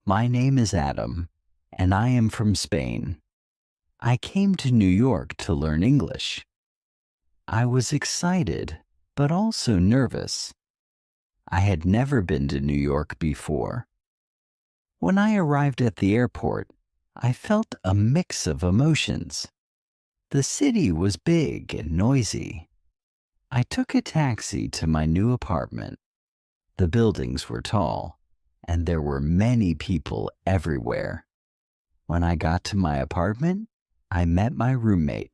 My name is Adam, and I am from Spain. I came to New York to learn English. I was excited, but also nervous. I had never been to New York before. When I arrived at the airport, I felt a mix of emotions. The city was big and noisy. I took a taxi to my new apartment. The buildings were tall, and there were many people everywhere. When I got to my apartment, I met my roommate.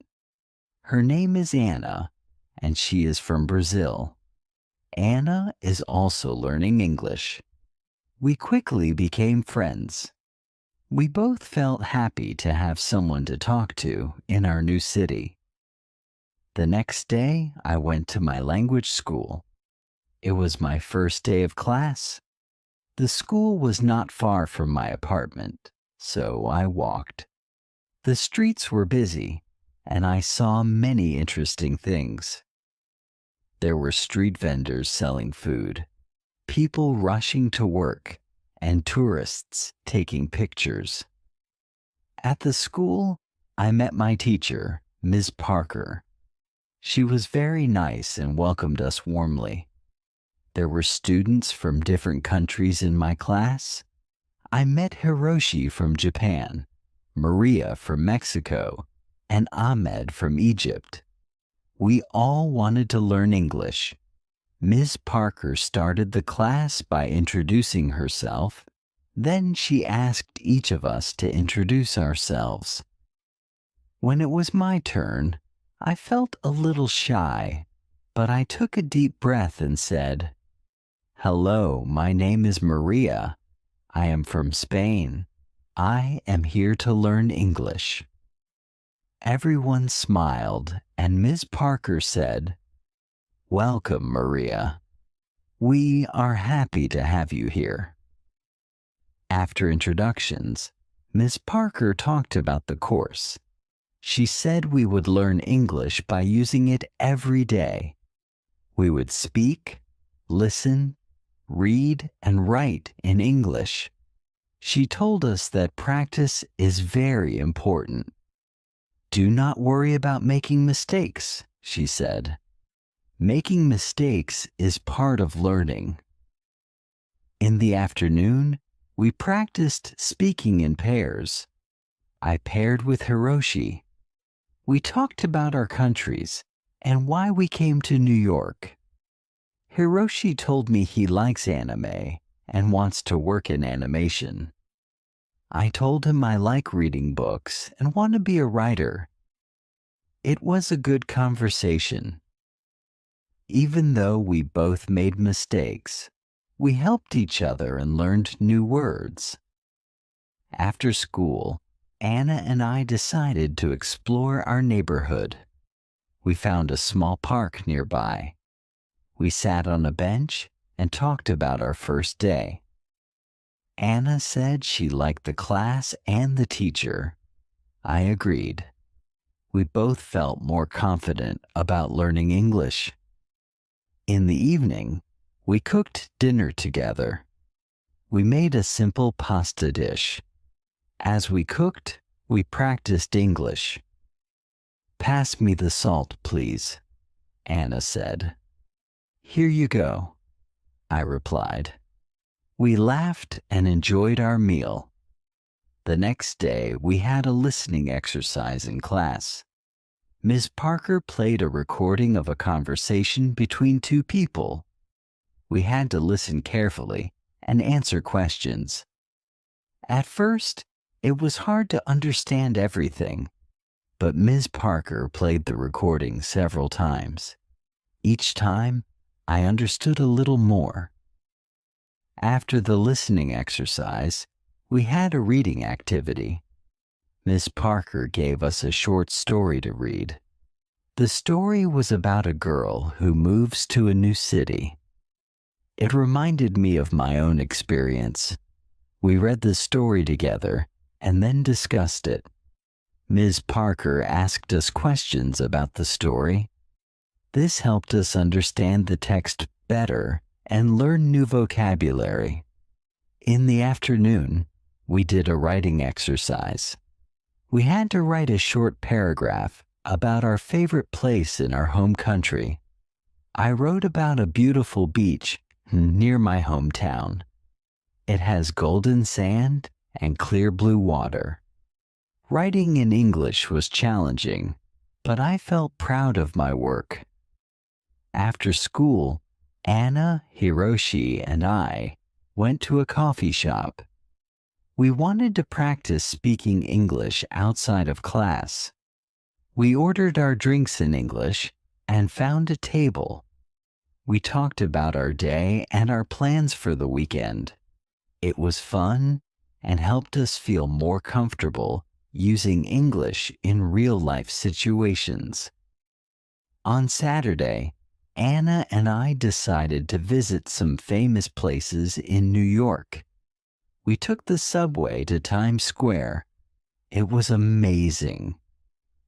Her name is Anna, and she is from Brazil. Anna is also learning English. We quickly became friends. We both felt happy to have someone to talk to in our new city. The next day, I went to my language school. It was my first day of class. The school was not far from my apartment, so I walked. The streets were busy, and I saw many interesting things. There were street vendors selling food, people rushing to work, and tourists taking pictures. At the school, I met my teacher, Ms. Parker. She was very nice and welcomed us warmly. There were students from different countries in my class. I met Hiroshi from Japan, Maria from Mexico, and Ahmed from Egypt. We all wanted to learn English. Ms. Parker started the class by introducing herself. Then she asked each of us to introduce ourselves. When it was my turn, I felt a little shy, but I took a deep breath and said, "Hello, my name is Maria. I am from Spain. I am here to learn English." Everyone smiled, and Ms. Parker said, "Welcome, Maria. We are happy to have you here." After introductions, Ms. Parker talked about the course. She said we would learn English by using it every day. We would speak, listen, read, and write in English. She told us that practice is very important. "Do not worry about making mistakes," she said. "Making mistakes is part of learning." In the afternoon, we practiced speaking in pairs. I paired with Hiroshi. We talked about our countries and why we came to New York. Hiroshi told me he likes anime and wants to work in animation. I told him I like reading books and want to be a writer. It was a good conversation. Even though we both made mistakes, we helped each other and learned new words. After school, Anna and I decided to explore our neighborhood. We found a small park nearby. We sat on a bench and talked about our first day. Anna said she liked the class and the teacher. I agreed. We both felt more confident about learning English. In the evening, we cooked dinner together. We made a simple pasta dish. As we cooked, we practiced English. "Pass me the salt, please," Anna said. "Here you go," I replied. We laughed and enjoyed our meal. The next day, we had a listening exercise in class. Ms. Parker played a recording of a conversation between two people. We had to listen carefully and answer questions. At first, it was hard to understand everything, but Ms. Parker played the recording several times. Each time, I understood a little more. After the listening exercise, we had a reading activity. Miss Parker gave us a short story to read. The story was about a girl who moves to a new city. It reminded me of my own experience. We read the story together and then discussed it. Ms. Parker asked us questions about the story. This helped us understand the text better and learn new vocabulary. In the afternoon, We did a writing exercise. We had to write a short paragraph about our favorite place in our home country. I wrote about a beautiful beach near my hometown. It has golden sand and clear blue water. Writing in English was challenging, but I felt proud of my work. After school, Anna, Hiroshi, and I went to a coffee shop. We wanted to practice speaking English outside of class. We ordered our drinks in English and found a table. We talked about our day and our plans for the weekend. It was fun and helped us feel more comfortable using English in real-life situations. On Saturday, Anna and I decided to visit some famous places in New York. We took the subway to Times Square. It was amazing.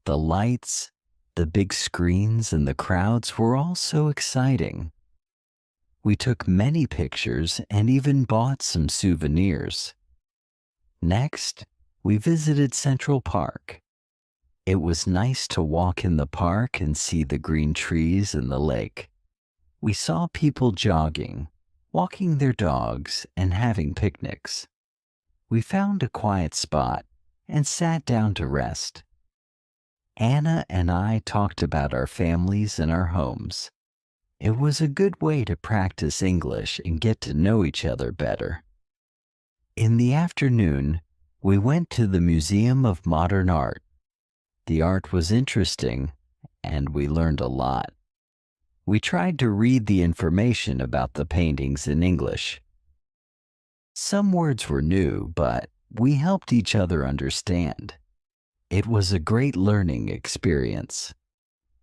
The lights, the big screens, and the crowds were all so exciting. We took many pictures and even bought some souvenirs. Next, we visited Central Park. It was nice to walk in the park and see the green trees and the lake. We saw people jogging, walking their dogs, and having picnics. We found a quiet spot and sat down to rest. Anna and I talked about our families and our homes. It was a good way to practice English and get to know each other better. In the afternoon, we went to the Museum of Modern Art. The art was interesting, and we learned a lot. We tried to read the information about the paintings in English. Some words were new, but we helped each other understand. It was a great learning experience.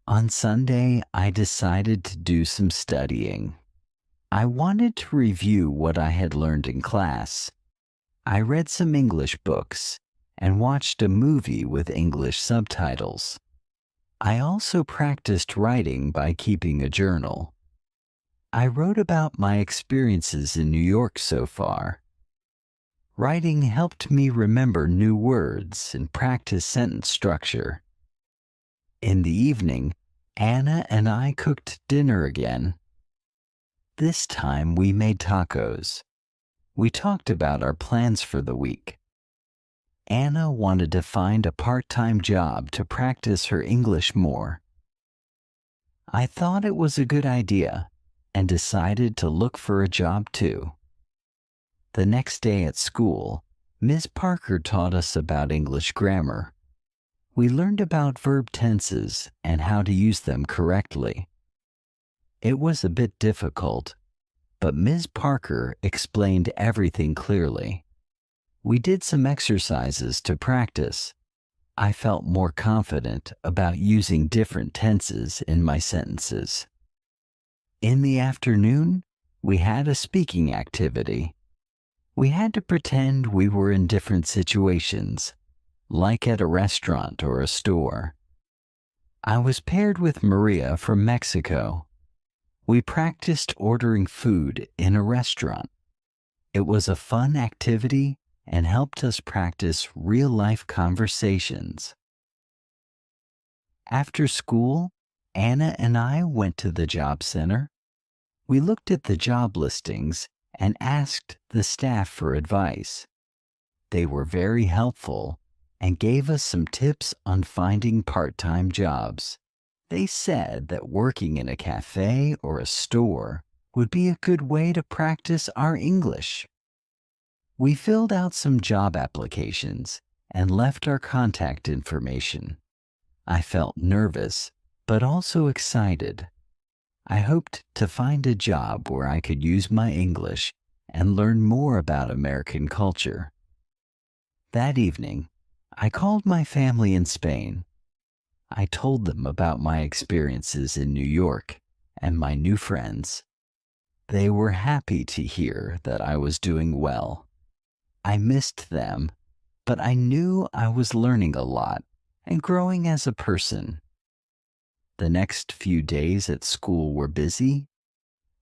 On Sunday, I decided to do some studying. I wanted to review what I had learned in class. I read some English books and watched a movie with English subtitles. I also practiced writing by keeping a journal. I wrote about my experiences in New York so far. Writing helped me remember new words and practice sentence structure. In the evening, Anna and I cooked dinner again. This time we made tacos. We talked about our plans for the week. Anna wanted to find a part-time job to practice her English more. I thought it was a good idea and decided to look for a job too. The next day at school, Ms. Parker taught us about English grammar. We learned about verb tenses and how to use them correctly. It was a bit difficult, but Ms. Parker explained everything clearly. We did some exercises to practice. I felt more confident about using different tenses in my sentences. In the afternoon, we had a speaking activity. We had to pretend we were in different situations, like at a restaurant or a store. I was paired with Maria from Mexico. We practiced ordering food in a restaurant. It was a fun activity and helped us practice real-life conversations. After school, Anna and I went to the job center. We looked at the job listings and asked the staff for advice. They were very helpful and gave us some tips on finding part-time jobs. They said that working in a cafe or a store would be a good way to practice our English. We filled out some job applications and left our contact information. I felt nervous, but also excited. I hoped to find a job where I could use my English and learn more about American culture. That evening, I called my family in Spain. I told them about my experiences in New York and my new friends. They were happy to hear that I was doing well. I missed them, but I knew I was learning a lot and growing as a person. The next few days at school were busy.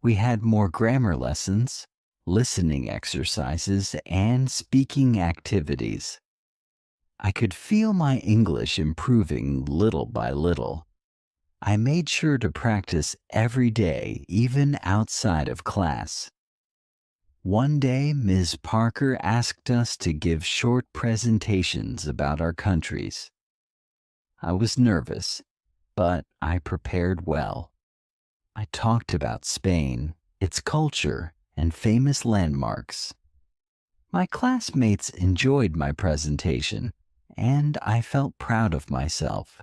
We had more grammar lessons, listening exercises, and speaking activities. I could feel my English improving little by little. I made sure to practice every day, even outside of class. One day, Ms. Parker asked us to give short presentations about our countries. I was nervous, but I prepared well. I talked about Spain, its culture, and famous landmarks. My classmates enjoyed my presentation, and I felt proud of myself.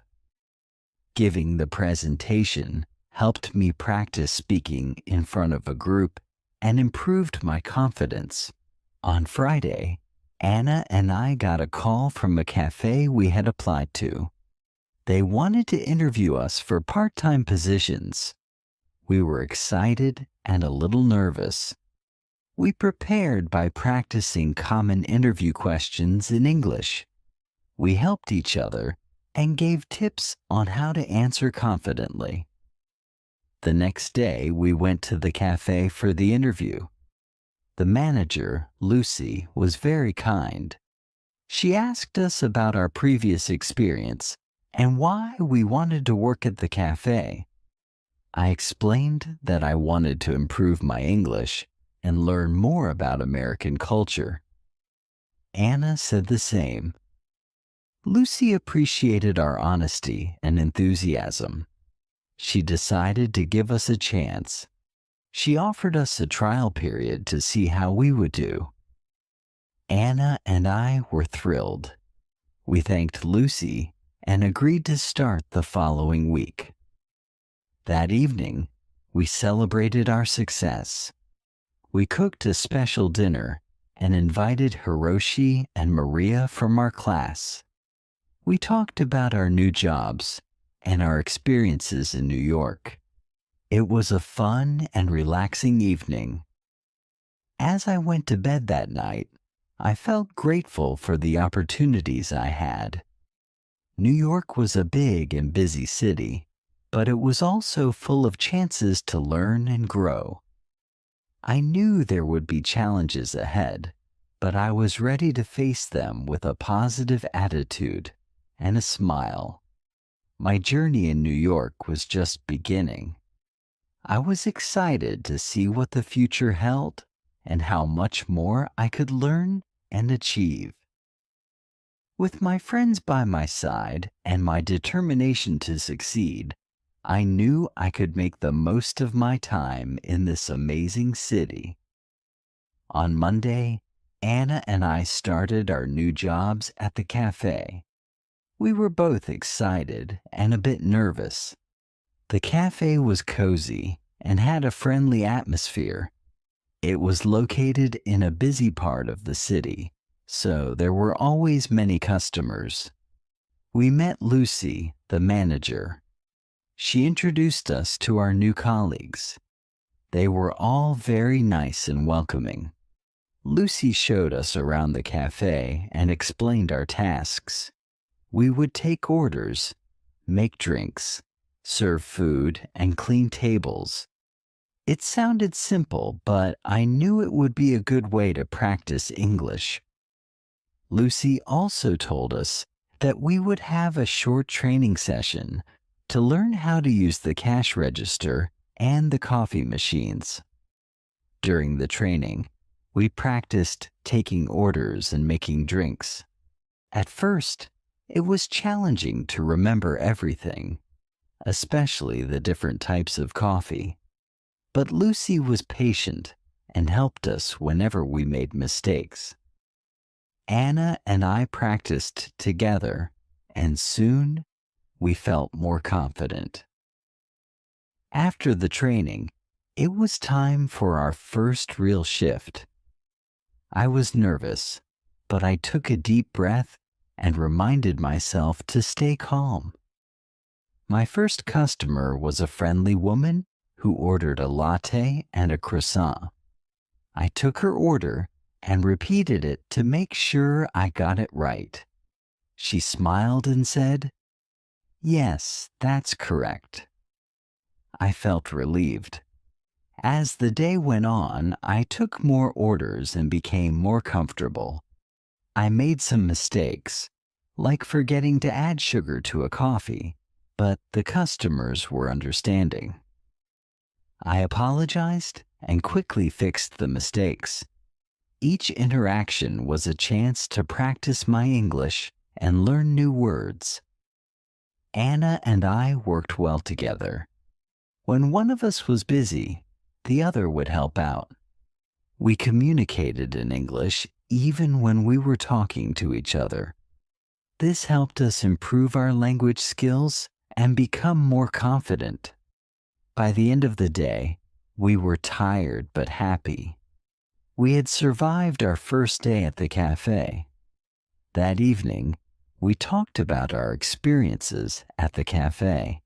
Giving the presentation helped me practice speaking in front of a group and improved my confidence. On Friday, Anna and I got a call from a cafe we had applied to. They wanted to interview us for part-time positions. We were excited and a little nervous. We prepared by practicing common interview questions in English. We helped each other and gave tips on how to answer confidently. The next day, we went to the cafe for the interview. The manager, Lucy, was very kind. She asked us about our previous experience and why we wanted to work at the cafe. I explained that I wanted to improve my English and learn more about American culture. Anna said the same. Lucy appreciated our honesty and enthusiasm. She decided to give us a chance. She offered us a trial period to see how we would do. Anna and I were thrilled. We thanked Lucy and agreed to start the following week. That evening, we celebrated our success. We cooked a special dinner and invited Hiroshi and Maria from our class. We talked about our new jobs and our experiences in New York. It was a fun and relaxing evening. As I went to bed that night, I felt grateful for the opportunities I had. New York was a big and busy city, but it was also full of chances to learn and grow. I knew there would be challenges ahead, but I was ready to face them with a positive attitude and a smile. My journey in New York was just beginning. I was excited to see what the future held and how much more I could learn and achieve. With my friends by my side and my determination to succeed, I knew I could make the most of my time in this amazing city. On Monday, Anna and I started our new jobs at the cafe. We were both excited and a bit nervous. The cafe was cozy and had a friendly atmosphere. It was located in a busy part of the city, so there were always many customers. We met Lucy, the manager. She introduced us to our new colleagues. They were all very nice and welcoming. Lucy showed us around the cafe and explained our tasks. We would take orders, make drinks, serve food, and clean tables. It sounded simple, but I knew it would be a good way to practice English. Lucy also told us that we would have a short training session to learn how to use the cash register and the coffee machines. During the training, we practiced taking orders and making drinks. At first, it was challenging to remember everything, especially the different types of coffee. But Lucy was patient and helped us whenever we made mistakes. Anna and I practiced together, and soon we felt more confident. After the training, it was time for our first real shift. I was nervous, but I took a deep breath and reminded myself to stay calm. My first customer was a friendly woman who ordered a latte and a croissant. I took her order and repeated it to make sure I got it right. She smiled and said, "Yes, that's correct." I felt relieved. As the day went on, I took more orders and became more comfortable. I made some mistakes, like forgetting to add sugar to a coffee, but the customers were understanding. I apologized and quickly fixed the mistakes. Each interaction was a chance to practice my English and learn new words. Anna and I worked well together. When one of us was busy, the other would help out. We communicated in English even when we were talking to each other. This helped us improve our language skills and become more confident. By the end of the day, we were tired but happy. We had survived our first day at the cafe. That evening, we talked about our experiences at the cafe.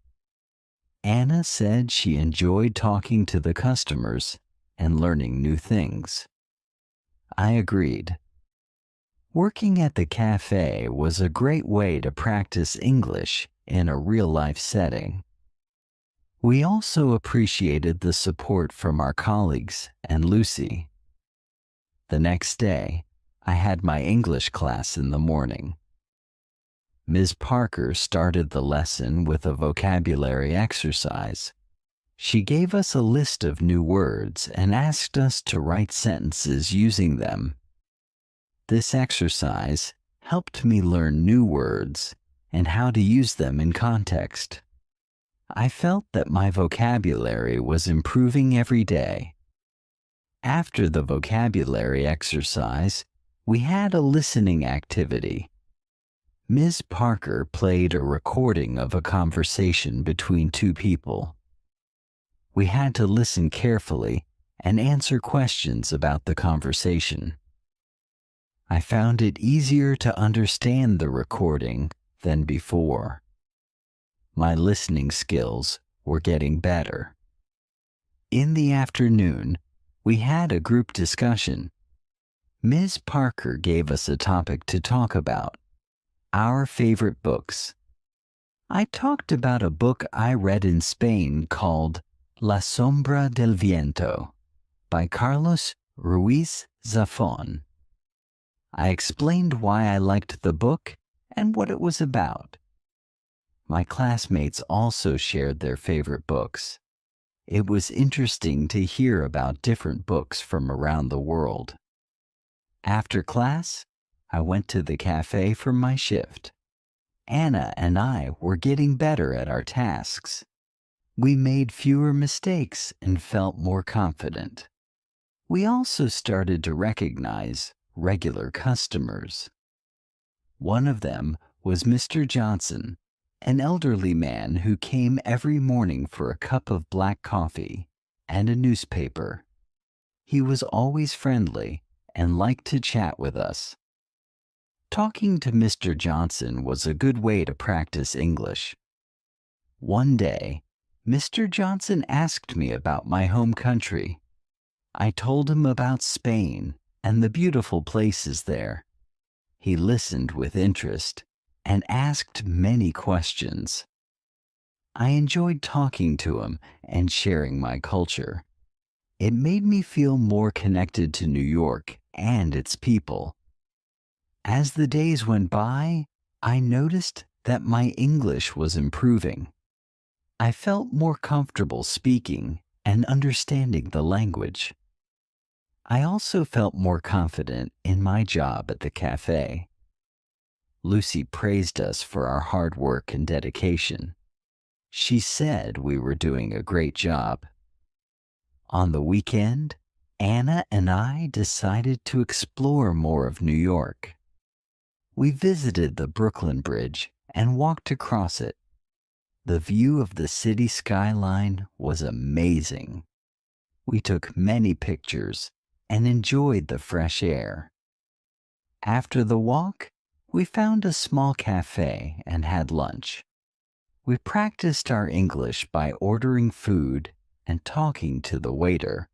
Anna said she enjoyed talking to the customers and learning new things. I agreed. Working at the cafe was a great way to practice English in a real-life setting. We also appreciated the support from our colleagues and Lucy. The next day, I had my English class in the morning. Ms. Parker started the lesson with a vocabulary exercise. She gave us a list of new words and asked us to write sentences using them. This exercise helped me learn new words and how to use them in context. I felt that my vocabulary was improving every day. After the vocabulary exercise, we had a listening activity. Ms. Parker played a recording of a conversation between two people. We had to listen carefully and answer questions about the conversation. I found it easier to understand the recording than before. My listening skills were getting better. In the afternoon, we had a group discussion. Ms. Parker gave us a topic to talk about: our favorite books. I talked about a book I read in Spain called La Sombra del Viento by Carlos Ruiz Zafón. I explained why I liked the book and what it was about. My classmates also shared their favorite books. It was interesting to hear about different books from around the world. After class, I went to the cafe for my shift. Anna and I were getting better at our tasks. We made fewer mistakes and felt more confident. We also started to recognize regular customers. One of them was Mr. Johnson, an elderly man who came every morning for a cup of black coffee and a newspaper. He was always friendly and liked to chat with us. Talking to Mr. Johnson was a good way to practice English. One day, Mr. Johnson asked me about my home country. I told him about Spain and the beautiful places there. He listened with interest and asked many questions. I enjoyed talking to him and sharing my culture. It made me feel more connected to New York and its people. As the days went by, I noticed that my English was improving. I felt more comfortable speaking and understanding the language. I also felt more confident in my job at the cafe. Lucy praised us for our hard work and dedication. She said we were doing a great job. On the weekend, Anna and I decided to explore more of New York. We visited the Brooklyn Bridge and walked across it. The view of the city skyline was amazing. We took many pictures and enjoyed the fresh air. After the walk, we found a small cafe and had lunch. We practiced our English by ordering food and talking to the waiter.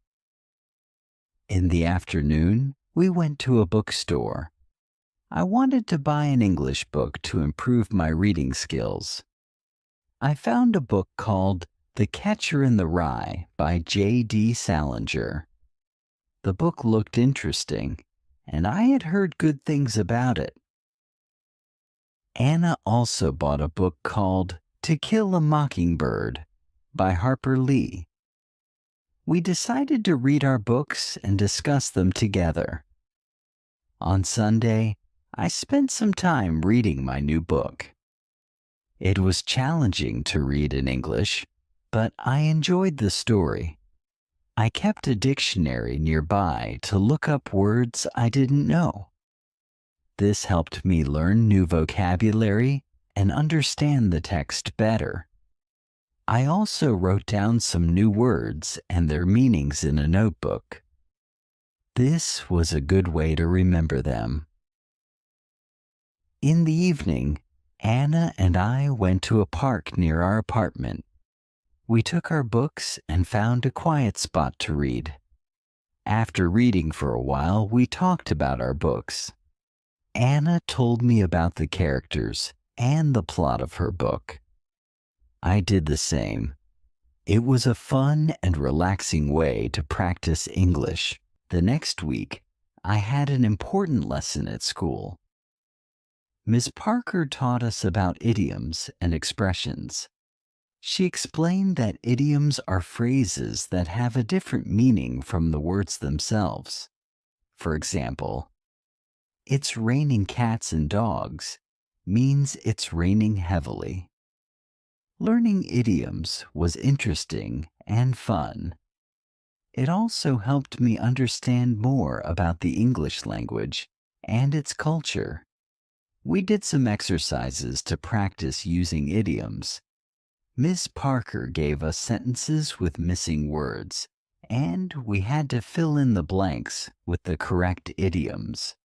In the afternoon, we went to a bookstore. I wanted to buy an English book to improve my reading skills. I found a book called The Catcher in the Rye by J.D. Salinger. The book looked interesting, and I had heard good things about it. Anna also bought a book called To Kill a Mockingbird by Harper Lee. We decided to read our books and discuss them together. On Sunday, I spent some time reading my new book. It was challenging to read in English, but I enjoyed the story. I kept a dictionary nearby to look up words I didn't know. This helped me learn new vocabulary and understand the text better. I also wrote down some new words and their meanings in a notebook. This was a good way to remember them. In the evening, Anna and I went to a park near our apartment. We took our books and found a quiet spot to read. After reading for a while, we talked about our books. Anna told me about the characters and the plot of her book. I did the same. It was a fun and relaxing way to practice English. The next week, I had an important lesson at school. Ms. Parker taught us about idioms and expressions. She explained that idioms are phrases that have a different meaning from the words themselves. For example, "It's raining cats and dogs" means it's raining heavily. Learning idioms was interesting and fun. It also helped me understand more about the English language and its culture. We did some exercises to practice using idioms. Miss Parker gave us sentences with missing words, and we had to fill in the blanks with the correct idioms.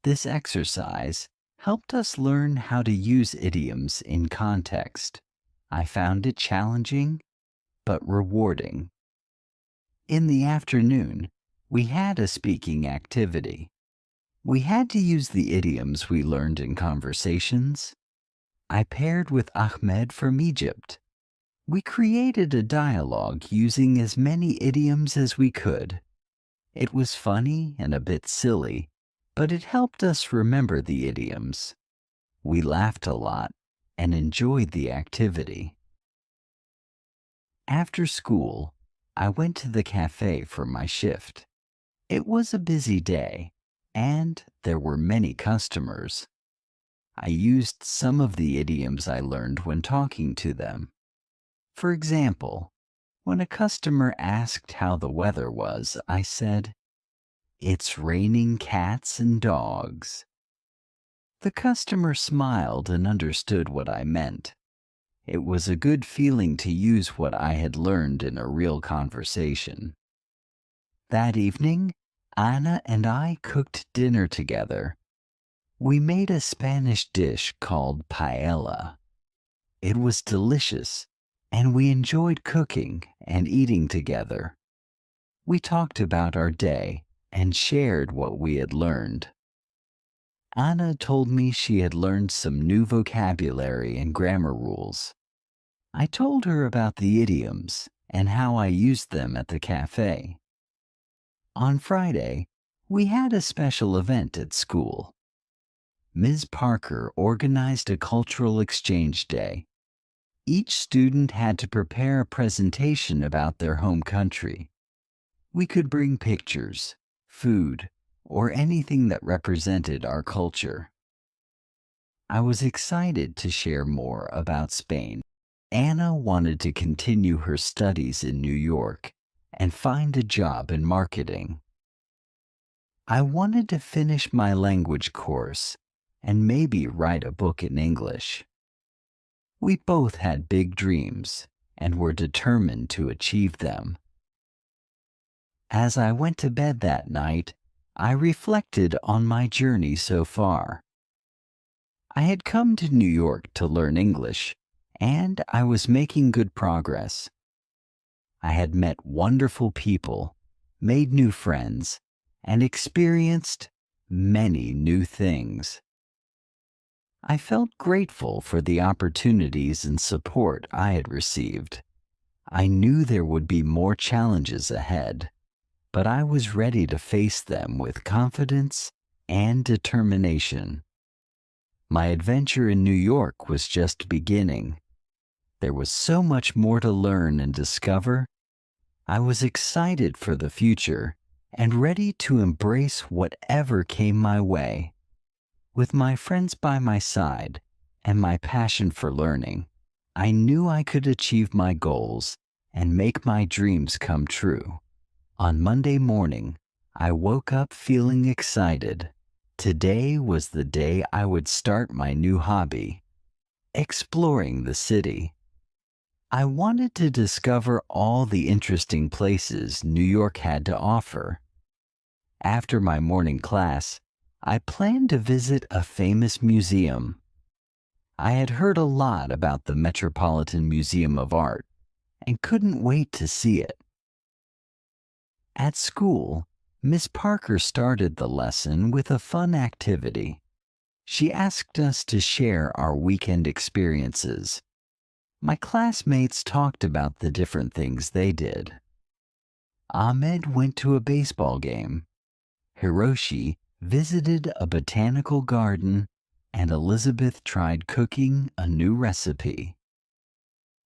This exercise helped us learn how to use idioms in context. I found it challenging, but rewarding. In the afternoon, we had a speaking activity. We had to use the idioms we learned in conversations. I paired with Ahmed from Egypt. We created a dialogue using as many idioms as we could. It was funny and a bit silly, but it helped us remember the idioms. We laughed a lot and enjoyed the activity. After school, I went to the cafe for my shift. It was a busy day, and there were many customers. I used some of the idioms I learned when talking to them. For example, when a customer asked how the weather was, I said, "It's raining cats and dogs." The customer smiled and understood what I meant. It was a good feeling to use what I had learned in a real conversation. That evening, Anna and I cooked dinner together. We made a Spanish dish called paella. It was delicious, and we enjoyed cooking and eating together. We talked about our day and shared what we had learned. Anna told me she had learned some new vocabulary and grammar rules. I told her about the idioms and how I used them at the cafe. On Friday, we had a special event at school. Ms. Parker organized a cultural exchange day. Each student had to prepare a presentation about their home country. We could bring pictures, food, or anything that represented our culture. I was excited to share more about Spain. Anna wanted to continue her studies in New York and find a job in marketing. I wanted to finish my language course and maybe write a book in English. We both had big dreams and were determined to achieve them. As I went to bed that night, I reflected on my journey so far. I had come to New York to learn English, and I was making good progress. I had met wonderful people, made new friends, and experienced many new things. I felt grateful for the opportunities and support I had received. I knew there would be more challenges ahead, but I was ready to face them with confidence and determination. My adventure in New York was just beginning. There was so much more to learn and discover. I was excited for the future and ready to embrace whatever came my way. With my friends by my side and my passion for learning, I knew I could achieve my goals and make my dreams come true. On Monday morning, I woke up feeling excited. Today was the day I would start my new hobby, exploring the city. I wanted to discover all the interesting places New York had to offer. After my morning class, I planned to visit a famous museum. I had heard a lot about the Metropolitan Museum of Art and couldn't wait to see it. At school, Miss Parker started the lesson with a fun activity. She asked us to share our weekend experiences. My classmates talked about the different things they did. Ahmed went to a baseball game. Hiroshi visited a botanical garden, and Elizabeth tried cooking a new recipe.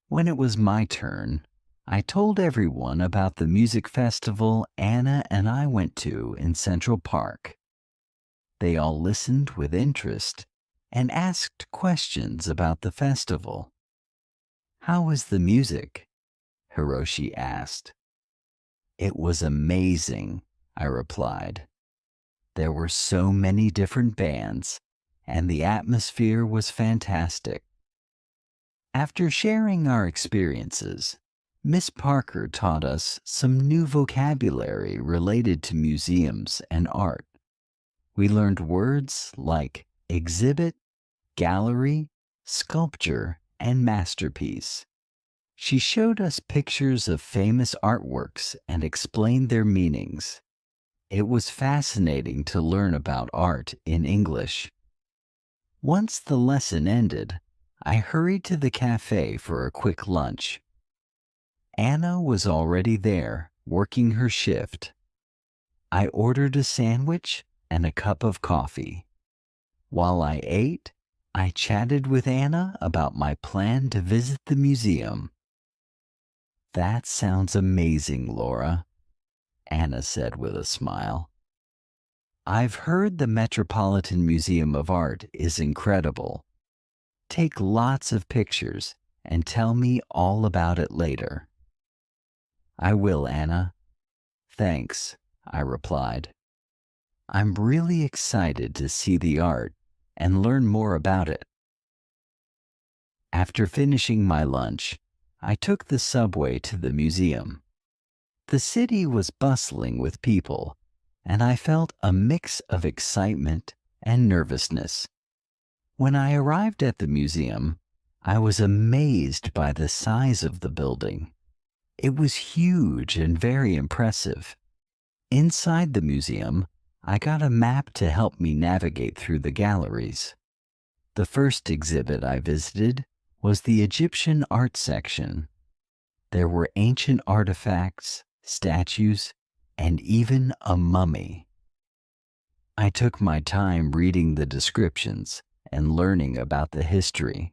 When it was my turn, I told everyone about the music festival Anna and I went to in Central Park. They all listened with interest and asked questions about the festival. "How was the music?" Hiroshi asked. "It was amazing," I replied. There were so many different bands, and the atmosphere was fantastic. After sharing our experiences, Miss Parker taught us some new vocabulary related to museums and art. We learned words like exhibit, gallery, sculpture, and masterpiece. She showed us pictures of famous artworks and explained their meanings. It was fascinating to learn about art in English. Once the lesson ended, I hurried to the cafe for a quick lunch. Anna was already there, working her shift. I ordered a sandwich and a cup of coffee. While I ate, I chatted with Anna about my plan to visit the museum. "That sounds amazing, Laura," Anna said with a smile. "I've heard the Metropolitan Museum of Art is incredible. Take lots of pictures and tell me all about it later." "I will, Anna." "Thanks," I replied. I'm really excited to see the art and learn more about it. After finishing my lunch, I took the subway to the museum. The city was bustling with people, and I felt a mix of excitement and nervousness. When I arrived at the museum, I was amazed by the size of the building. It was huge and very impressive. Inside the museum, I got a map to help me navigate through the galleries. The first exhibit I visited was the Egyptian art section. There were ancient artifacts, statues, and even a mummy. I took my time reading the descriptions and learning about the history.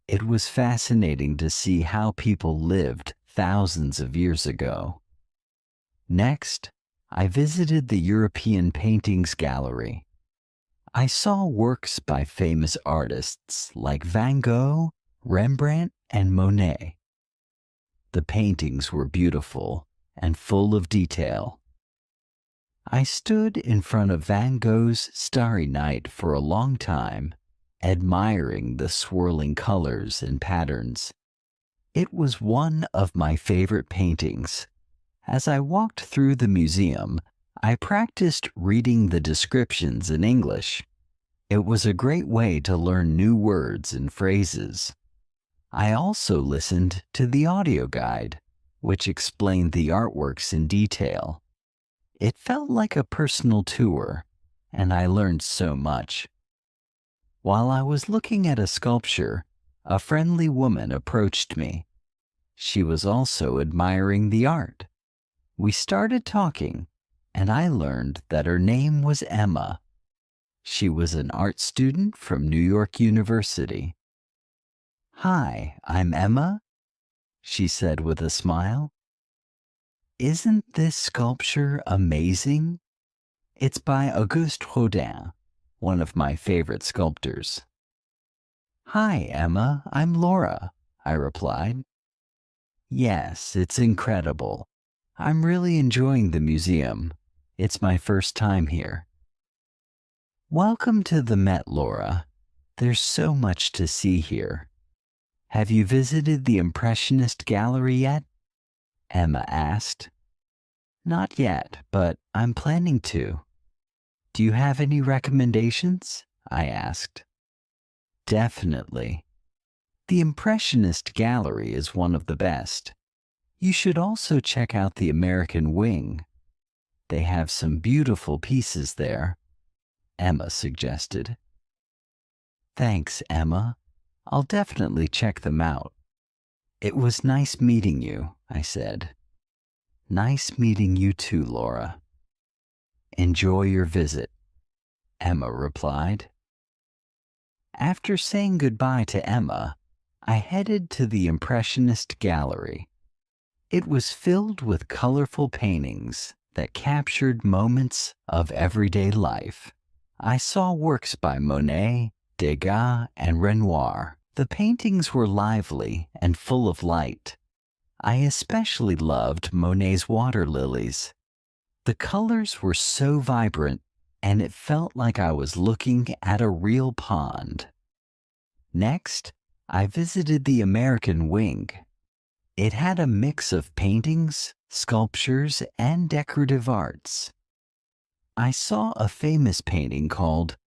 It was fascinating to see how people lived thousands of years ago. Next, I visited the European Paintings Gallery. I saw works by famous artists like Van Gogh, Rembrandt, and Monet. The paintings were beautiful and full of detail. I stood in front of Van Gogh's Starry Night for a long time, admiring the swirling colors and patterns. It was one of my favorite paintings. As I walked through the museum, I practiced reading the descriptions in English. It was a great way to learn new words and phrases. I also listened to the audio guide, which explained the artworks in detail. It felt like a personal tour, and I learned so much. While I was looking at a sculpture, a friendly woman approached me. She was also admiring the art. We started talking, and I learned that her name was Emma. She was an art student from New York University. "Hi, I'm Emma," she said with a smile. "Isn't this sculpture amazing? It's by Auguste Rodin, one of my favorite sculptors." "Hi, Emma, I'm Laura," I replied. "Yes, it's incredible. I'm really enjoying the museum. It's my first time here." "Welcome to the Met, Laura. There's so much to see here. Have you visited the Impressionist Gallery yet?" Emma asked. "Not yet, but I'm planning to." "Do you have any recommendations?" I asked. "Definitely. The Impressionist Gallery is one of the best. You should also check out the American Wing. They have some beautiful pieces there," Emma suggested. "Thanks, Emma. I'll definitely check them out." "It was nice meeting you," I said. "Nice meeting you too, Laura." "Enjoy your visit," Emma replied. After saying goodbye to Emma, I headed to the Impressionist Gallery. It was filled with colorful paintings that captured moments of everyday life. I saw works by Monet, Degas, and Renoir. The paintings were lively and full of light. I especially loved Monet's water lilies. The colors were so vibrant, and it felt like I was looking at a real pond. Next, I visited the American Wing. It had a mix of paintings, sculptures, and decorative arts. I saw a famous painting called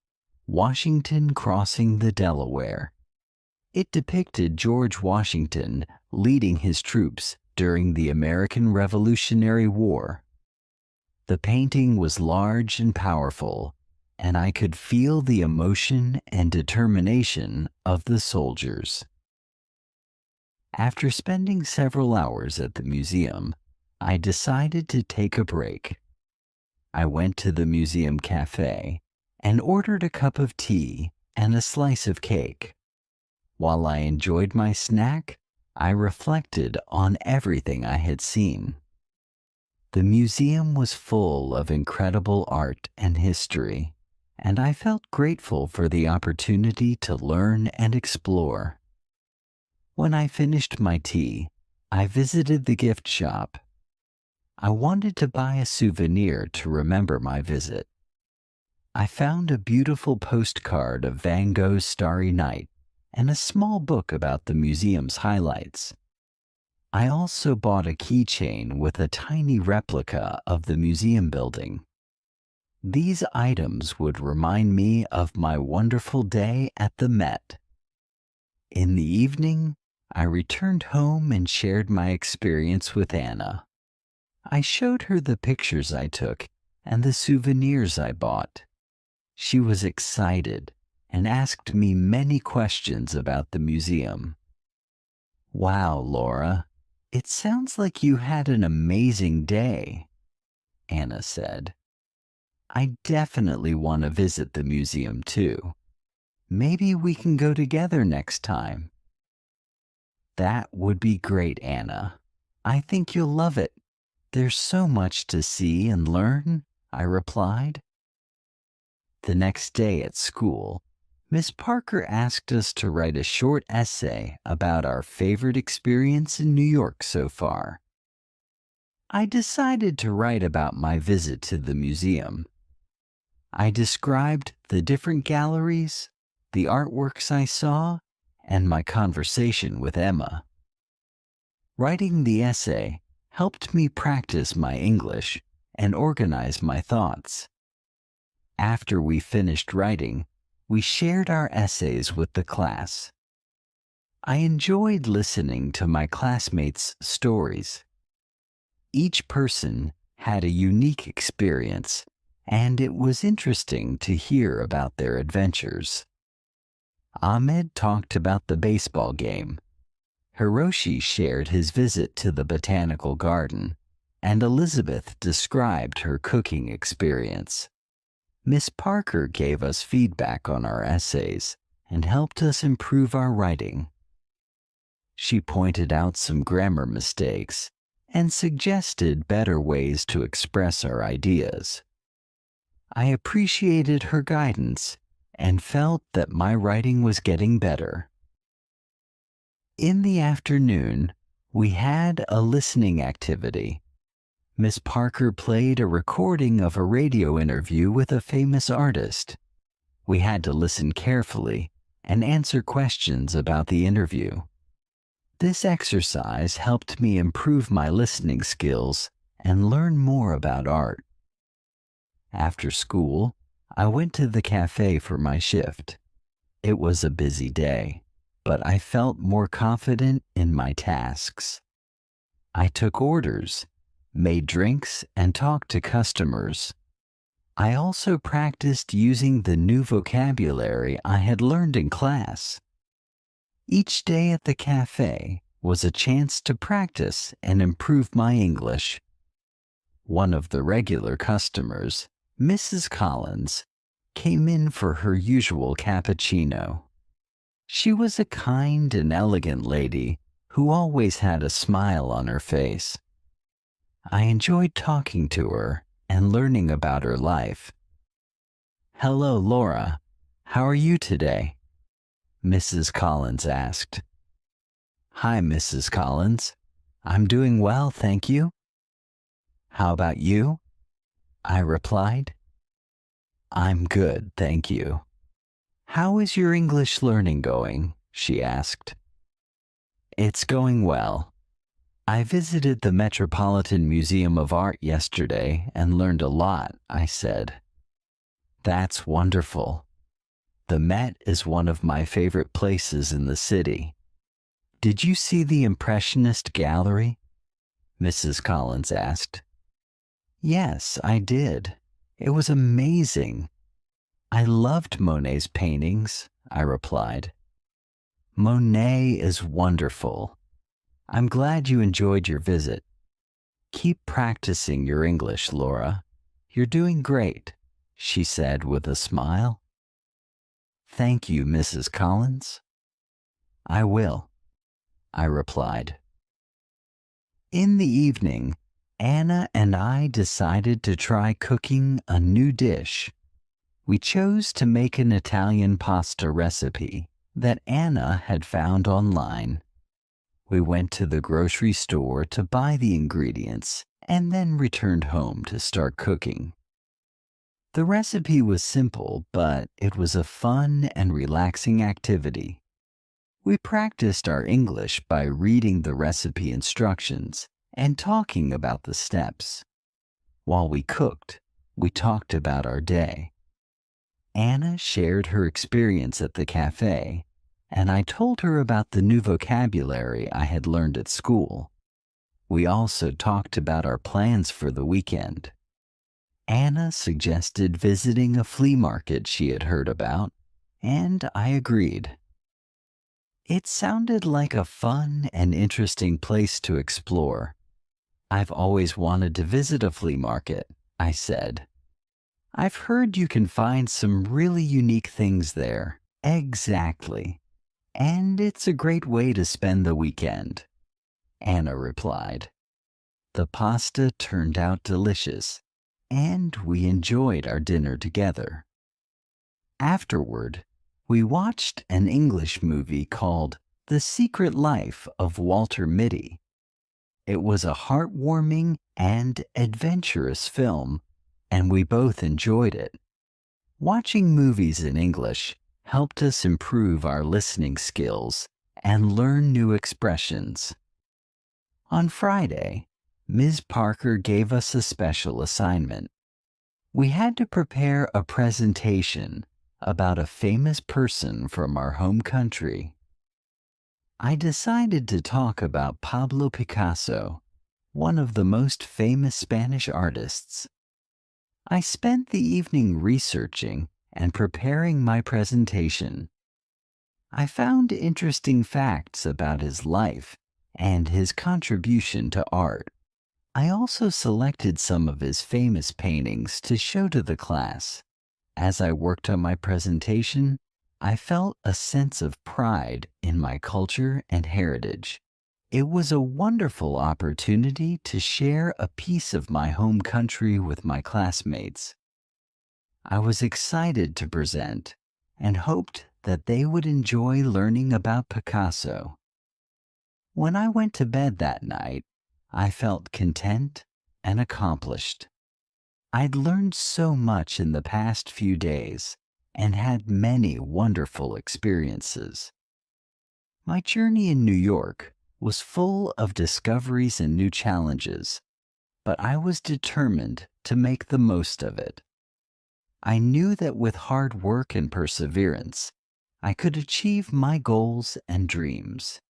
"Washington Crossing the Delaware." It depicted George Washington leading his troops during the American Revolutionary War. The painting was large and powerful, and I could feel the emotion and determination of the soldiers. After spending several hours at the museum, I decided to take a break. I went to the museum cafe and ordered a cup of tea and a slice of cake. While I enjoyed my snack, I reflected on everything I had seen. The museum was full of incredible art and history, and I felt grateful for the opportunity to learn and explore. When I finished my tea, I visited the gift shop. I wanted to buy a souvenir to remember my visit. I found a beautiful postcard of Van Gogh's Starry Night and a small book about the museum's highlights. I also bought a keychain with a tiny replica of the museum building. These items would remind me of my wonderful day at the Met. In the evening, I returned home and shared my experience with Anna. I showed her the pictures I took and the souvenirs I bought. She was excited and asked me many questions about the museum. "Wow, Laura, it sounds like you had an amazing day," Anna said. "I definitely want to visit the museum too. Maybe we can go together next time." "That would be great, Anna. I think you'll love it. There's so much to see and learn," I replied. The next day at school, Miss Parker asked us to write a short essay about our favorite experience in New York so far. I decided to write about my visit to the museum. I described the different galleries, the artworks I saw, and my conversation with Emma. Writing the essay helped me practice my English and organize my thoughts. After we finished writing, we shared our essays with the class. I enjoyed listening to my classmates' stories. Each person had a unique experience, and it was interesting to hear about their adventures. Ahmed talked about the baseball game. Hiroshi shared his visit to the botanical garden, and Elizabeth described her cooking experience. Miss Parker gave us feedback on our essays and helped us improve our writing. She pointed out some grammar mistakes and suggested better ways to express our ideas. I appreciated her guidance and felt that my writing was getting better. In the afternoon, we had a listening activity. Miss Parker played a recording of a radio interview with a famous artist. We had to listen carefully and answer questions about the interview. This exercise helped me improve my listening skills and learn more about art. After school, I went to the cafe for my shift. It was a busy day, but I felt more confident in my tasks. I took orders, made drinks, and talked to customers. I also practiced using the new vocabulary I had learned in class. Each day at the cafe was a chance to practice and improve my English. One of the regular customers, Mrs. Collins, came in for her usual cappuccino. She was a kind and elegant lady who always had a smile on her face. I enjoyed talking to her and learning about her life. "Hello, Laura. How are you today?" Mrs. Collins asked. "Hi, Mrs. Collins. I'm doing well, thank you." "How about you?" I replied. "I'm good, thank you." "How is your English learning going?" she asked. "It's going well. I visited the Metropolitan Museum of Art yesterday and learned a lot," I said. "That's wonderful. The Met is one of my favorite places in the city. Did you see the Impressionist gallery?" Mrs. Collins asked. "Yes, I did. It was amazing. I loved Monet's paintings," I replied. "Monet is wonderful. I'm glad you enjoyed your visit. Keep practicing your English, Laura. You're doing great," she said with a smile. "Thank you, Mrs. Collins." "I will," I replied. In the evening, Anna and I decided to try cooking a new dish. We chose to make an Italian pasta recipe that Anna had found online. We went to the grocery store to buy the ingredients and then returned home to start cooking. The recipe was simple, but it was a fun and relaxing activity. We practiced our English by reading the recipe instructions and talking about the steps. While we cooked, we talked about our day. Anna shared her experience at the cafe, and I told her about the new vocabulary I had learned at school. We also talked about our plans for the weekend. Anna suggested visiting a flea market she had heard about, and I agreed. It sounded like a fun and interesting place to explore. "I've always wanted to visit a flea market," I said. "I've heard you can find some really unique things there." "Exactly. And it's a great way to spend the weekend," Anna replied. The pasta turned out delicious, and we enjoyed our dinner together. Afterward, we watched an English movie called The Secret Life of Walter Mitty. It was a heartwarming and adventurous film, and we both enjoyed it. Watching movies in English helped us improve our listening skills and learn new expressions. On Friday, Ms. Parker gave us a special assignment. We had to prepare a presentation about a famous person from our home country. I decided to talk about Pablo Picasso, one of the most famous Spanish artists. I spent the evening researching and preparing my presentation. I found interesting facts about his life and his contribution to art. I also selected some of his famous paintings to show to the class. As I worked on my presentation, I felt a sense of pride in my culture and heritage. It was a wonderful opportunity to share a piece of my home country with my classmates. I was excited to present and hoped that they would enjoy learning about Picasso. When I went to bed that night, I felt content and accomplished. I'd learned so much in the past few days and had many wonderful experiences. My journey in New York was full of discoveries and new challenges, but I was determined to make the most of it. I knew that with hard work and perseverance, I could achieve my goals and dreams.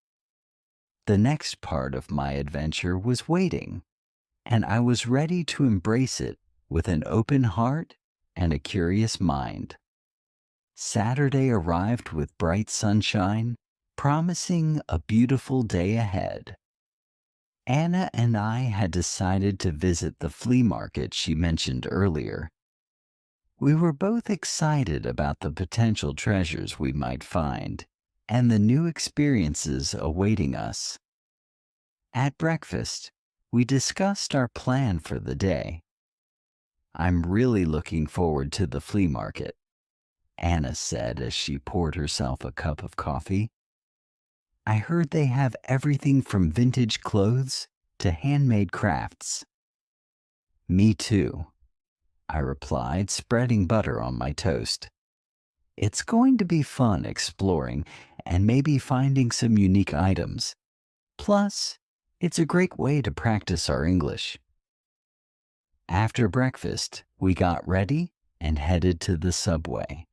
The next part of my adventure was waiting, and I was ready to embrace it with an open heart and a curious mind. Saturday arrived with bright sunshine, promising a beautiful day ahead. Anna and I had decided to visit the flea market she mentioned earlier. We were both excited about the potential treasures we might find and the new experiences awaiting us. At breakfast, we discussed our plan for the day. "I'm really looking forward to the flea market," Anna said as she poured herself a cup of coffee. "I heard they have everything from vintage clothes to handmade crafts." "Me too," I replied, spreading butter on my toast. "It's going to be fun exploring and maybe finding some unique items. Plus, it's a great way to practice our English." After breakfast, we got ready and headed to the subway.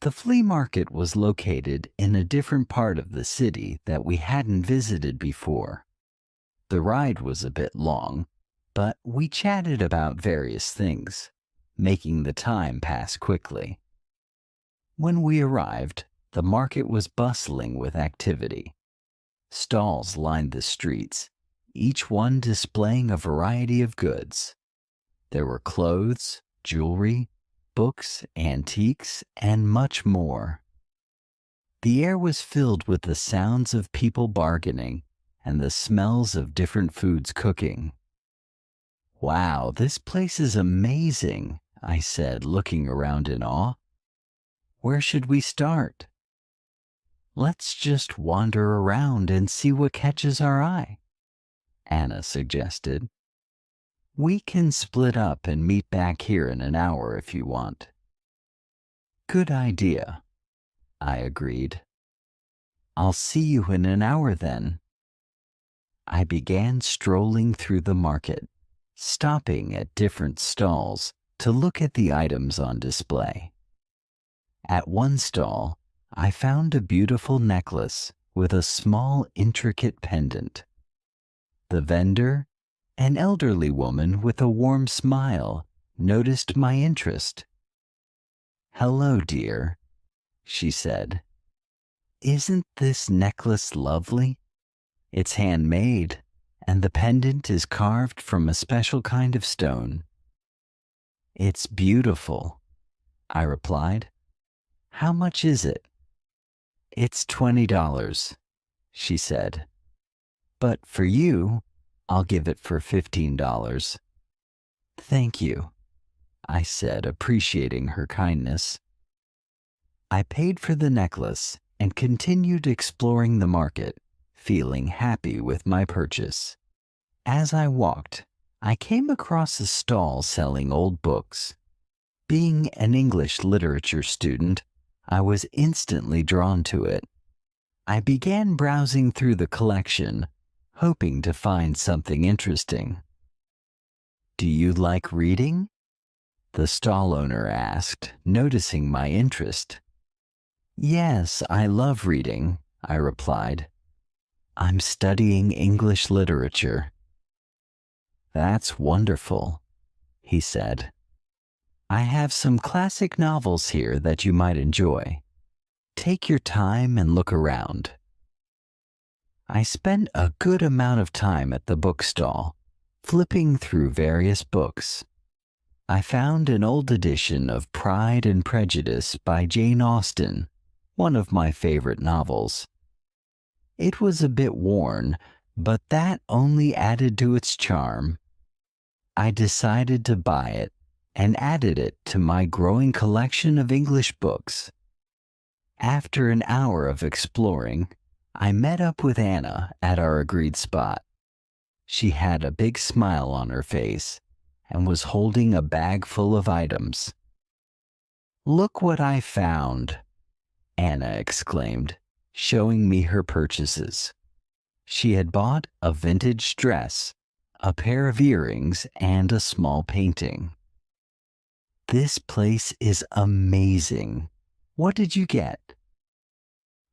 The flea market was located in a different part of the city that we hadn't visited before. The ride was a bit long, but we chatted about various things, making the time pass quickly. When we arrived, the market was bustling with activity. Stalls lined the streets, each one displaying a variety of goods. There were clothes, jewelry, books, antiques, and much more. The air was filled with the sounds of people bargaining and the smells of different foods cooking. "Wow, this place is amazing," I said, looking around in awe. "Where should we start?" "Let's just wander around and see what catches our eye," Anna suggested. "We can split up and meet back here in an hour if you want." "Good idea," I agreed. "I'll see you in an hour then." I began strolling through the market, stopping at different stalls to look at the items on display. At one stall, I found a beautiful necklace with a small, intricate pendant. The vendor, an elderly woman with a warm smile, noticed my interest. "Hello, dear," she said. "Isn't this necklace lovely? It's handmade, and the pendant is carved from a special kind of stone." "It's beautiful," I replied. "How much is it?" "It's $20, she said. "But for you, I'll give it for $15. "Thank you," I said, appreciating her kindness. I paid for the necklace and continued exploring the market, feeling happy with my purchase. As I walked, I came across a stall selling old books. Being an English literature student, I was instantly drawn to it. I began browsing through the collection, hoping to find something interesting. "Do you like reading?" the stall owner asked, noticing my interest. "Yes, I love reading," I replied. "I'm studying English literature." "That's wonderful," he said. "I have some classic novels here that you might enjoy. take your time and look around. I spent a good amount of time at the bookstall, flipping through various books. I found an old edition of Pride and Prejudice by Jane Austen, one of my favorite novels. It was a bit worn, but that only added to its charm. I decided to buy it and added it to my growing collection of English books. After an hour of exploring, I met up with Anna at our agreed spot. She had a big smile on her face and was holding a bag full of items. "Look what I found," Anna exclaimed, showing me her purchases. She had bought a vintage dress, a pair of earrings, and a small painting. "This place is amazing. What did you get?"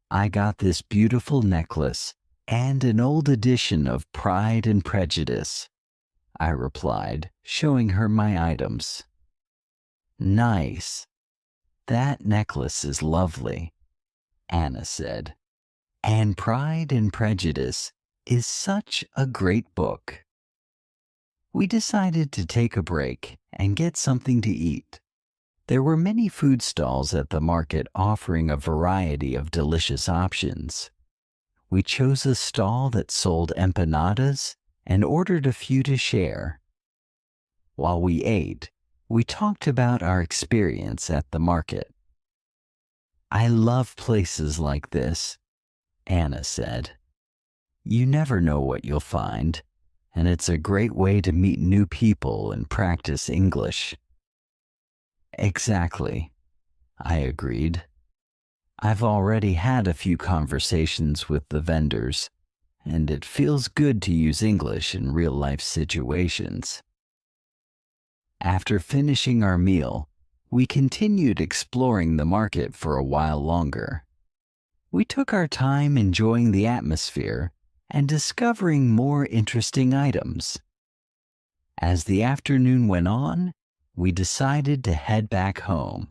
"I got this beautiful necklace and an old edition of Pride and Prejudice," I replied, showing her my items. "Nice. That necklace is lovely," Anna said. "And Pride and Prejudice is such a great book." We decided to take a break and get something to eat. There were many food stalls at the market offering a variety of delicious options. We chose a stall that sold empanadas and ordered a few to share. While we ate, we talked about our experience at the market. "I love places like this," Anna said. "You never know what you'll find, and it's a great way to meet new people and practice English." "Exactly," I agreed. "I've already had a few conversations with the vendors, and it feels good to use English in real-life situations." After finishing our meal, we continued exploring the market for a while longer. We took our time enjoying the atmosphere and discovering more interesting items. As the afternoon went on, we decided to head back home.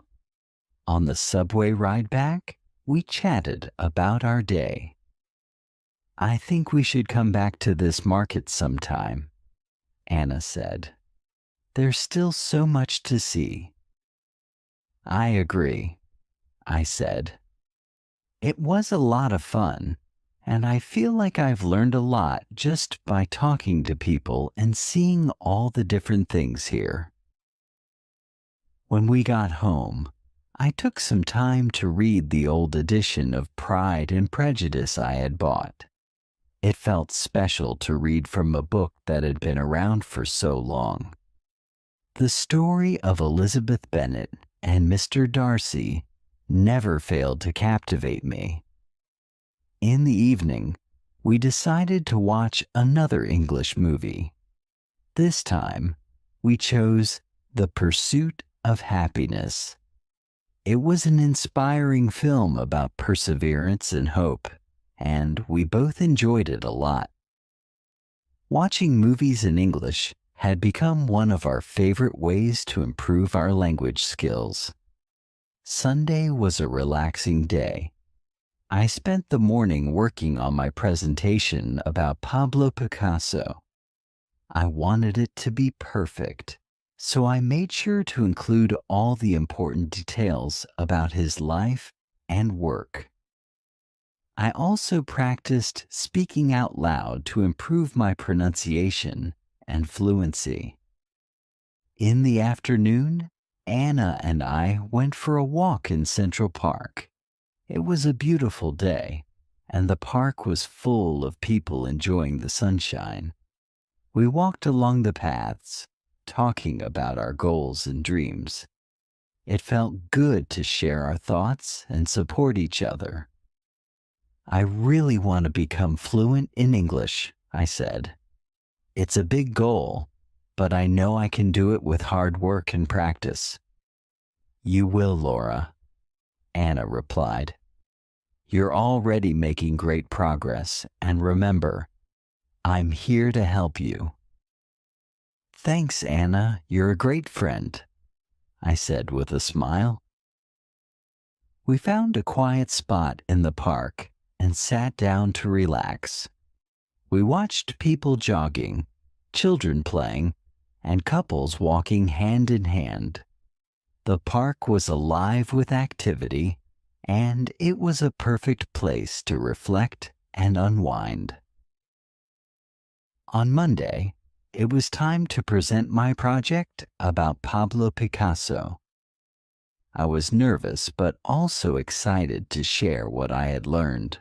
On the subway ride back, we chatted about our day. "I think we should come back to this market sometime," Anna said. "There's still so much to see." "I agree," I said. "It was a lot of fun, and I feel like I've learned a lot just by talking to people and seeing all the different things here." When we got home, I took some time to read the old edition of Pride and Prejudice I had bought. It felt special to read from a book that had been around for so long. The story of Elizabeth Bennet and Mr. Darcy never failed to captivate me. In the evening, we decided to watch another English movie. This time, we chose The Pursuit of Happiness. It was an inspiring film about perseverance and hope, and we both enjoyed it a lot. Watching movies in English had become one of our favorite ways to improve our language skills. Sunday was a relaxing day. I spent the morning working on my presentation about Pablo Picasso. I wanted it to be perfect, so I made sure to include all the important details about his life and work. I also practiced speaking out loud to improve my pronunciation and fluency. In the afternoon, Anna and I went for a walk in Central Park. It was a beautiful day, and the park was full of people enjoying the sunshine. We walked along the paths, talking about our goals and dreams. It felt good to share our thoughts and support each other. "I really want to become fluent in English," I said. "It's a big goal, but I know I can do it with hard work and practice." "You will, Laura," Anna replied. "You're already making great progress, and remember, I'm here to help you." "Thanks, Anna. You're a great friend," I said with a smile. We found a quiet spot in the park and sat down to relax. We watched people jogging, children playing, and couples walking hand in hand. The park was alive with activity, and it was a perfect place to reflect and unwind. On Monday, it was time to present my project about Pablo Picasso. I was nervous but also excited to share what I had learned.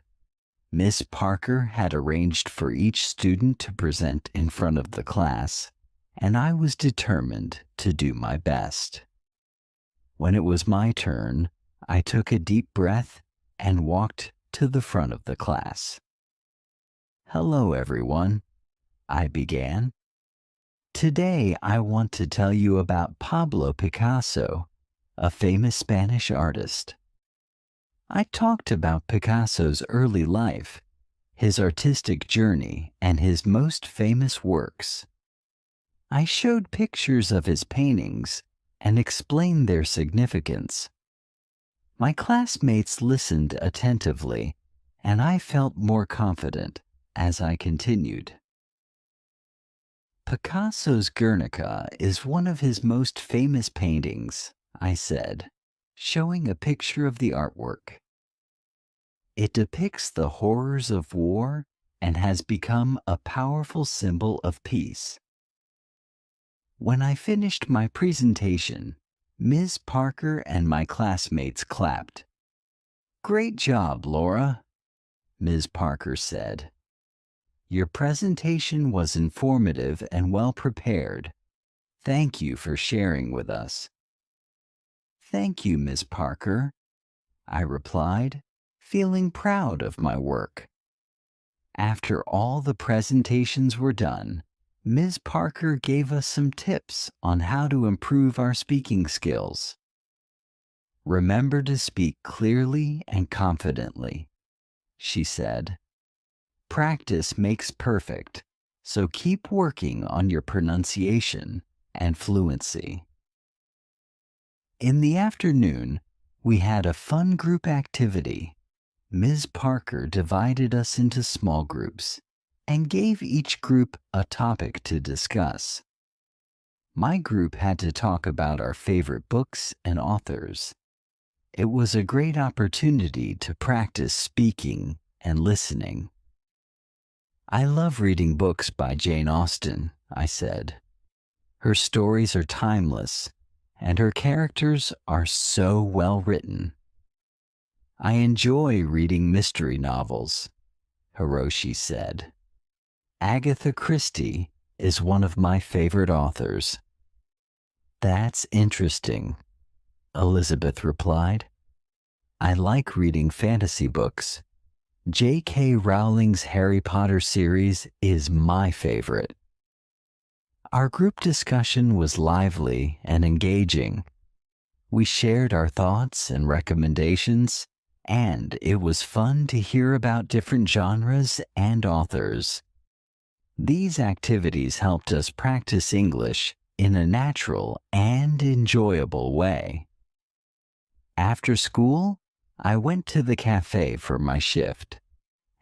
Miss Parker had arranged for each student to present in front of the class, and I was determined to do my best. When it was my turn, I took a deep breath and walked to the front of the class. "Hello, everyone," I began. "Today I want to tell you about Pablo Picasso, a famous Spanish artist." I talked about Picasso's early life, his artistic journey, and his most famous works. I showed pictures of his paintings and explained their significance. My classmates listened attentively, and I felt more confident as I continued. "Picasso's Guernica is one of his most famous paintings," I said, showing a picture of the artwork. "It depicts the horrors of war and has become a powerful symbol of peace." When I finished my presentation, Ms. Parker and my classmates clapped. "Great job, Laura," Ms. Parker said. "Your presentation was informative and well prepared. Thank you for sharing with us." "Thank you, Ms. Parker," I replied, feeling proud of my work. After all the presentations were done, Ms. Parker gave us some tips on how to improve our speaking skills. "Remember to speak clearly and confidently," she said. "Practice makes perfect, so keep working on your pronunciation and fluency." In the afternoon, we had a fun group activity. Ms. Parker divided us into small groups and gave each group a topic to discuss. My group had to talk about our favorite books and authors. It was a great opportunity to practice speaking and listening. "I love reading books by Jane Austen," I said. "Her stories are timeless, and her characters are so well written." "I enjoy reading mystery novels," Hiroshi said. "Agatha Christie is one of my favorite authors." "That's interesting," Elizabeth replied. "I like reading fantasy books. J.K. Rowling's Harry Potter series is my favorite." Our group discussion was lively and engaging. We shared our thoughts and recommendations, and it was fun to hear about different genres and authors. These activities helped us practice English in a natural and enjoyable way. After school, I went to the cafe for my shift.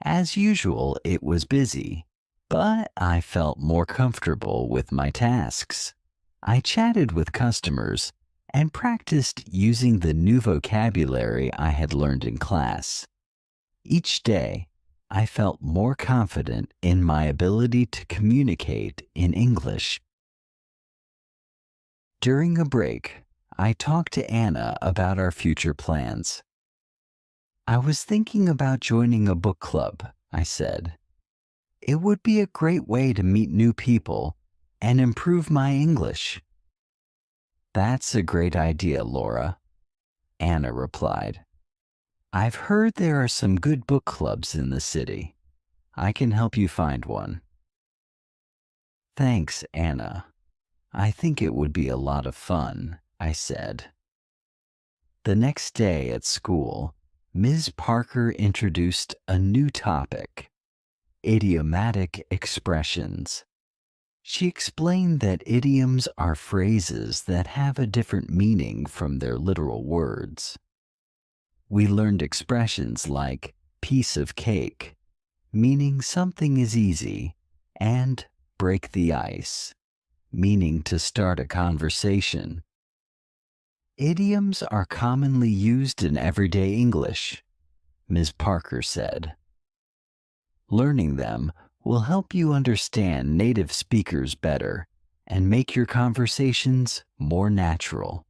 As usual, it was busy, but I felt more comfortable with my tasks. I chatted with customers and practiced using the new vocabulary I had learned in class. Each day, I felt more confident in my ability to communicate in English. During a break, I talked to Anna about our future plans. "I was thinking about joining a book club," I said. "It would be a great way to meet new people and improve my English." "That's a great idea, Laura," Anna replied. "I've heard there are some good book clubs in the city. I can help you find one." "Thanks, Anna. I think it would be a lot of fun," I said. The next day at school, Ms. Parker introduced a new topic: idiomatic expressions. She explained that idioms are phrases that have a different meaning from their literal words. We learned expressions like piece of cake, meaning something is easy, and break the ice, meaning to start a conversation. Idioms are commonly used in everyday English, Ms. Parker said. Learning them will help you understand native speakers better and make your conversations more natural.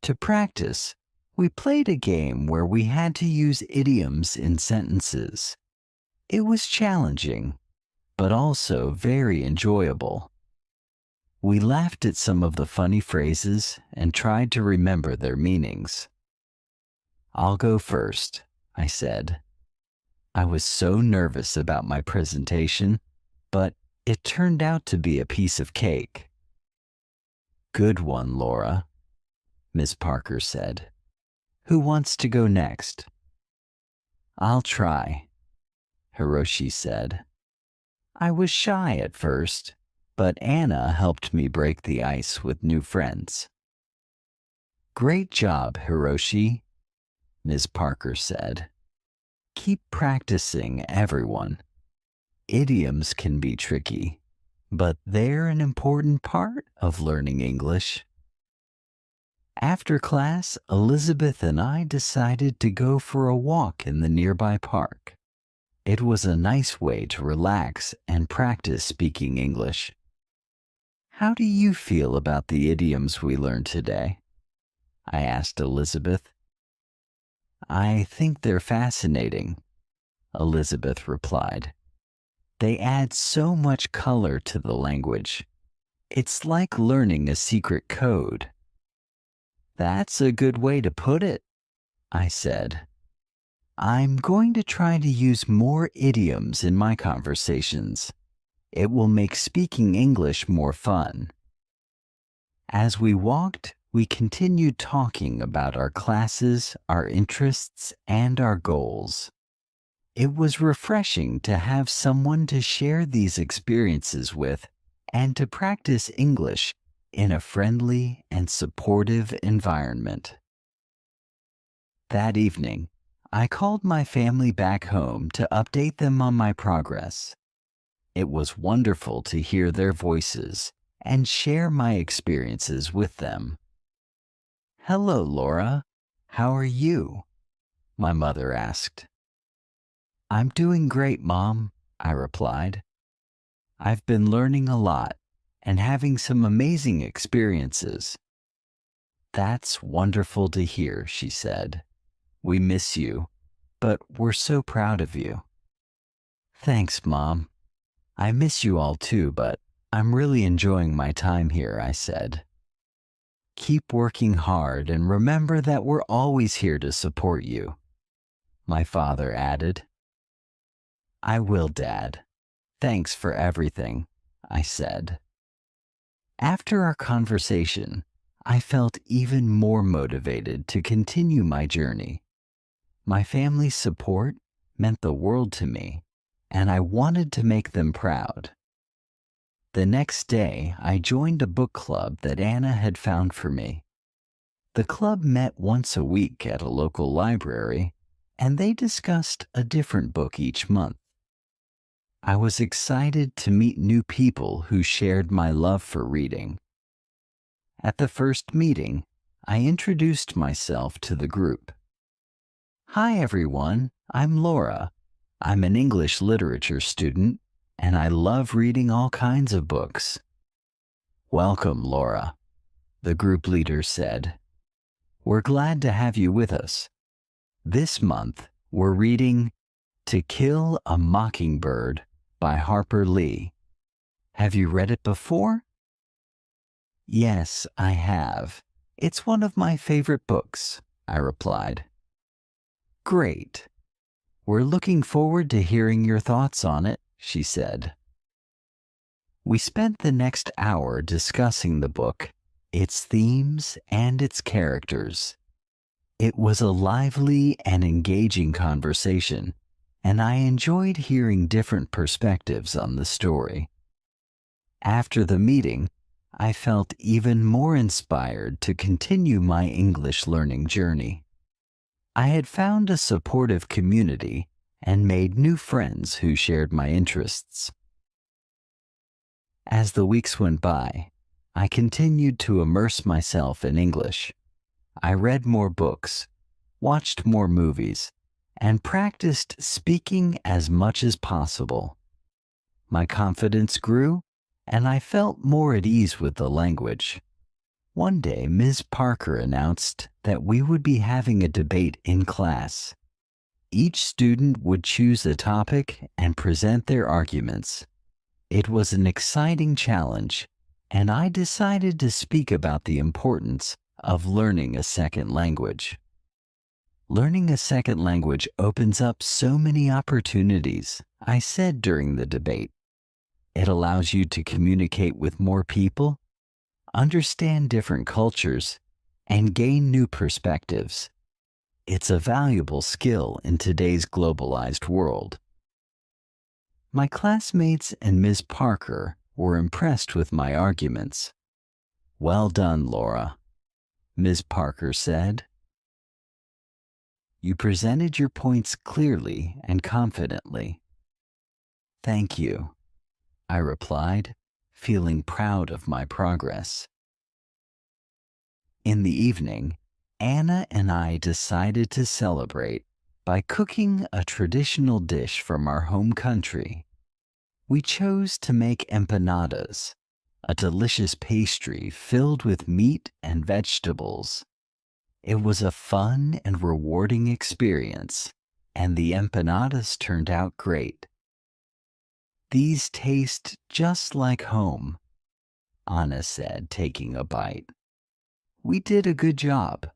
To practice, we played a game where we had to use idioms in sentences. It was challenging, but also very enjoyable. We laughed at some of the funny phrases and tried to remember their meanings. "I'll go first," I said. I was so nervous about my presentation, but it turned out to be a piece of cake. "Good one, Laura," Miss Parker said. "Who wants to go next?" "I'll try," Hiroshi said. I was shy at first, but Anna helped me break the ice with new friends. "Great job, Hiroshi," Ms. Parker said. "Keep practicing, everyone. Idioms can be tricky, but they're an important part of learning English." After class, Elizabeth and I decided to go for a walk in the nearby park. It was a nice way to relax and practice speaking English. "How do you feel about the idioms we learned today?" I asked Elizabeth. "I think they're fascinating," Elizabeth replied. "They add so much color to the language. It's like learning a secret code." "That's a good way to put it," I said. "I'm going to try to use more idioms in my conversations. It will make speaking English more fun." As we walked, we continued talking about our classes, our interests, and our goals. It was refreshing to have someone to share these experiences with and to practice English in a friendly and supportive environment. That evening, I called my family back home to update them on my progress. It was wonderful to hear their voices and share my experiences with them. "Hello, Laura. How are you?" my mother asked. "I'm doing great, Mom," I replied. "I've been learning a lot and having some amazing experiences." "That's wonderful to hear," she said. "We miss you, but we're so proud of you." "Thanks, Mom. I miss you all too, but I'm really enjoying my time here," I said. "Keep working hard and remember that we're always here to support you," my father added. "I will, Dad. Thanks for everything," I said. After our conversation, I felt even more motivated to continue my journey. My family's support meant the world to me, and I wanted to make them proud. The next day, I joined a book club that Anna had found for me. The club met once a week at a local library, and they discussed a different book each month. I was excited to meet new people who shared my love for reading. At the first meeting, I introduced myself to the group. "Hi, everyone. I'm Laura. I'm an English literature student, and I love reading all kinds of books." "Welcome, Laura," the group leader said. "We're glad to have you with us. This month, we're reading To Kill a Mockingbird by Harper Lee. Have you read it before?" "Yes, I have. It's one of my favorite books," I replied. "Great. We're looking forward to hearing your thoughts on it," she said. We spent the next hour discussing the book, its themes, and its characters. It was a lively and engaging conversation, and I enjoyed hearing different perspectives on the story. After the meeting, I felt even more inspired to continue my English learning journey. I had found a supportive community and made new friends who shared my interests. As the weeks went by, I continued to immerse myself in English. I read more books, watched more movies, and practiced speaking as much as possible. My confidence grew, and I felt more at ease with the language. One day, Ms. Parker announced that we would be having a debate in class. Each student would choose a topic and present their arguments. It was an exciting challenge, and I decided to speak about the importance of learning a second language. Learning a second language opens up so many opportunities, I said during the debate. It allows you to communicate with more people, understand different cultures, and gain new perspectives. It's a valuable skill in today's globalized world. My classmates and Ms. Parker were impressed with my arguments. "Well done, Laura," Ms. Parker said. "You presented your points clearly and confidently." "Thank you," I replied, feeling proud of my progress. In the evening, Anna and I decided to celebrate by cooking a traditional dish from our home country. We chose to make empanadas, a delicious pastry filled with meat and vegetables. It was a fun and rewarding experience, and the empanadas turned out great. "These taste just like home," Anna said, taking a bite. "We did a good job."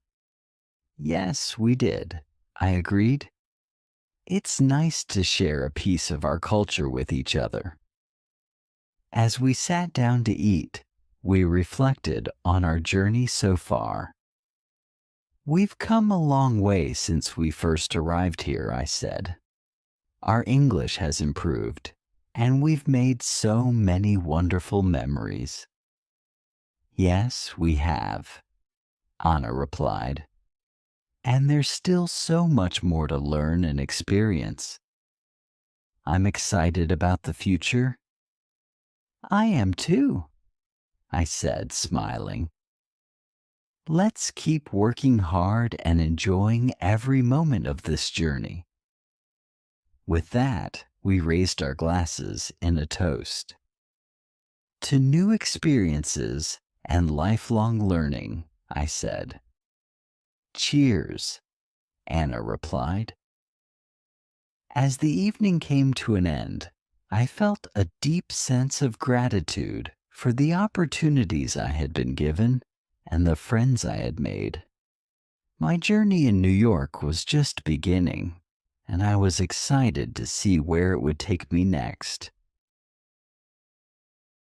"Yes, we did," I agreed. "It's nice to share a piece of our culture with each other." As we sat down to eat, we reflected on our journey so far. "We've come a long way since we first arrived here," I said. "Our English has improved, and we've made so many wonderful memories." "Yes, we have," Anna replied. "And there's still so much more to learn and experience." "I'm excited about the future." "I am too," I said, smiling. "Let's keep working hard and enjoying every moment of this journey." With that, we raised our glasses in a toast. "To new experiences and lifelong learning," I said. "Cheers," Anna replied. As the evening came to an end, I felt a deep sense of gratitude for the opportunities I had been given and the friends I had made. My journey in New York was just beginning, and I was excited to see where it would take me next.